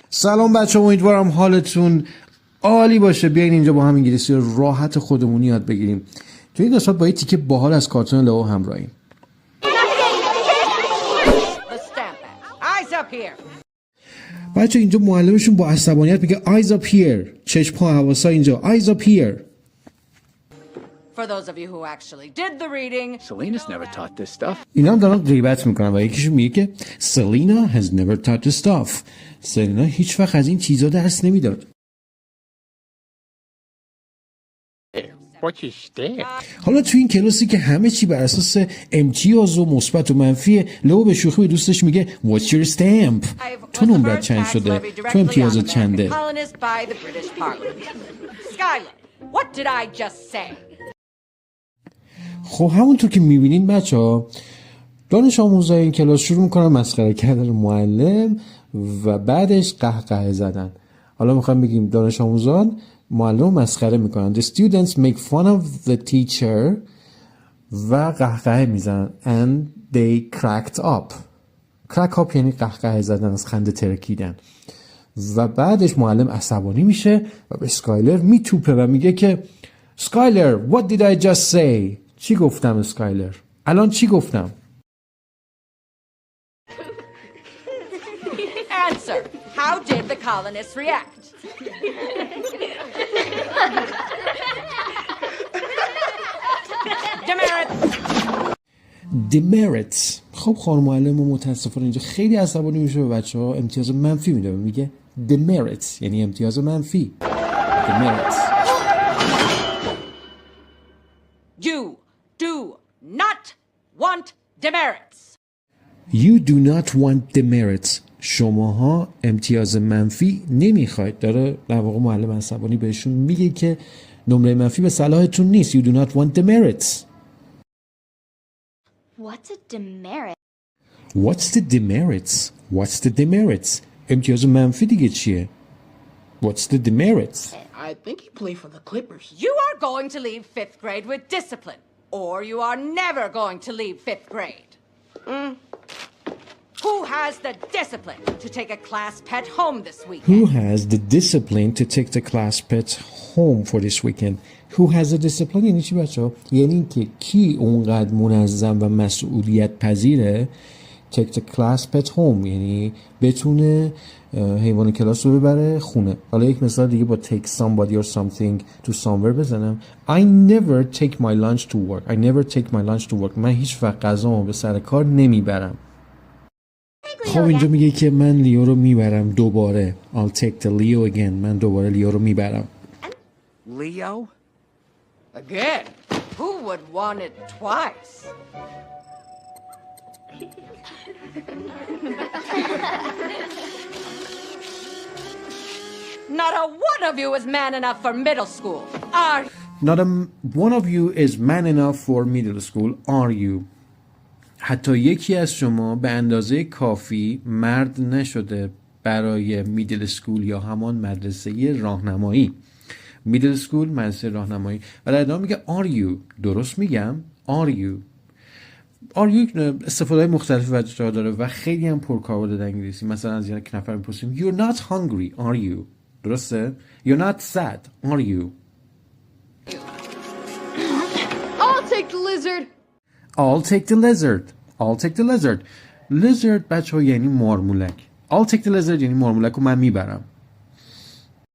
سلام بچه، امیدوارم حالتون عالی باشه. بیاین اینجا با هم انگلیسی رو راحت خودمونی یاد بگیریم. تو این قسمت با یه تیکه باحال از کارتون لئو همراهیم. بچه اینجا معلمشون با عصبانیت میگه eyes up here. چشم ها حواسا اینجا eyes up here. For those of you who actually did the reading, Selena's never taught this stuff. اینا هم دارن غیبت میکنن و یکیشون میگه که Selena has never taught this stuff. سلینا هیچ وقت از این چیزا درس نمیداد. What's your stare? حالا تو این کلاسی که همه چی بر اساس امتیاز و مثبت و منفیه، لئو به شوخی به دوستش میگه What's your stamp؟ تو نمرت چند شده؟ تو امتیازت چنده؟ colonized by the British Parliament. Skylar, what did I just say? خب همونطور که میبینین بچه ها، دانش آموزای این کلاس شروع میکنن مسخره کردن معلم و بعدش قهقه زدن. حالا میخوایم بگیم دانش آموزان معلم رو مسخره میکنن. The students make fun of the teacher و قهقه میزنن and they cracked up. crack up یعنی قهقه زدن، از خنده ترکیدن. و بعدش معلم عصبانی میشه و به اسکایلر میتوپه و میگه که Skylar, what did I just say؟ چی گفتم اسکایلر؟ الان چی گفتم؟ Answer. How did the colonists react? demerits. خب خانم معلم متاسفانه اینجا خیلی عصبانی میشه، به بچه ها امتیاز منفی میده و میگه demerits یعنی امتیاز منفی. demerits. You do not want demerits. You do not want demerits. شماها امتیاز منفی نمیخواید. داره در واقع معلم عصبانی بهشون میگه که نمره منفی به صلاحتون نیست. You do not want demerits. What's a demerit? What's the demerits? What's the demerits? امتیاز منفی دیگه چیه؟ What's the demerits? I think he played for the Clippers. You are going to leave 5th grade with discipline, or you are never going to leave 5th grade. Who has the discipline to take a class pet home this weekend? Who has the discipline to take the class pet home for this weekend? Who has the discipline یعنی چی بچه ها؟ یعنی که کی اونقدر منظم و مسئولیت پذیره take the class pet home، یعنی بتونه حیوان کلاس رو ببره خونه. حالا یک مثال دیگه با take somebody or something to somewhere بزنم. I never take my lunch to work. I never take my lunch to work. من هیچ وقت غذامو به سر کار نمیبرم. خب اینجا میگه که من لیو رو میبرم دوباره. I'll take the Leo again. من دوباره لیو رو میبرم. Leo? Again? Who would want it twice? Not a one of you is man enough for middle school, are you? Not a one of you is man enough for middle school, are you? حتی یکی از شما به اندازه کافی مرد نشده برای میدل سکول یا همان مدرسه راهنمایی. میدل سکول مدرسه راهنمایی. و در ادامه میگه are you. درست میگم؟ are you. are you استفاده مختلفی وجه داره و خیلی هم پرکاربرد در انگلیسی. مثلا از یک نفر میپرسیم you're not hungry, are you. درسته؟ you're not sad, are you. I'll take the lizard. I'll take the lizard. I'll take the lizard. Lizard بچه ها یعنی مارمولک. I'll take the lizard یعنی مارمولک رو من میبرم.